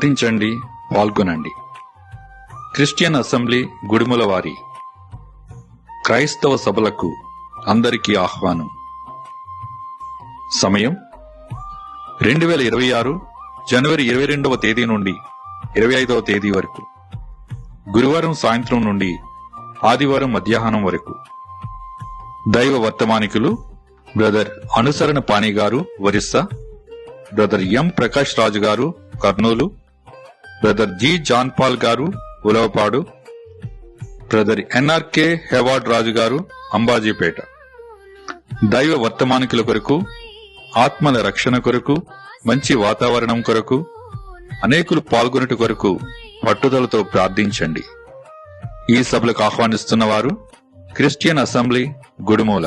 ప్రార్థించండి, పాల్గొనండి. Christian assembly గుడిముల వారి క్రైస్తవ సభలకు అందరికీ ఆహ్వానం. సమయం 2026 జనవరి 22వ తేదీ నుండి 25వ తేదీ వరకు, గురువారం సాయంత్రం నుండి ఆదివారం మధ్యాహ్నం వరకు. దైవ వర్తమానికులు బ్రదర్ అనుసరణ పాణి గారు ఒరిస్సా, బ్రదర్ ఎం ప్రకాష్ రాజు గారు కర్నూలు, బ్రదర్ జి జాన్ పాల్ గారు ఉలవపాడు, బ్రదర్ ఎన్ఆర్కే హెవార్డ్ రాజు గారు అంబాజీపేట. దైవ వర్తమానికుల కొరకు, ఆత్మల రక్షణ కొరకు, మంచి వాతావరణం కొరకు, అనేకులు పాల్గొనుట కొరకు పట్టుదలతో ప్రార్థించండి. ఈ సభలకు ఆహ్వానిస్తున్న వారు క్రిస్టియన్ అసెంబ్లీ గుడిమూల.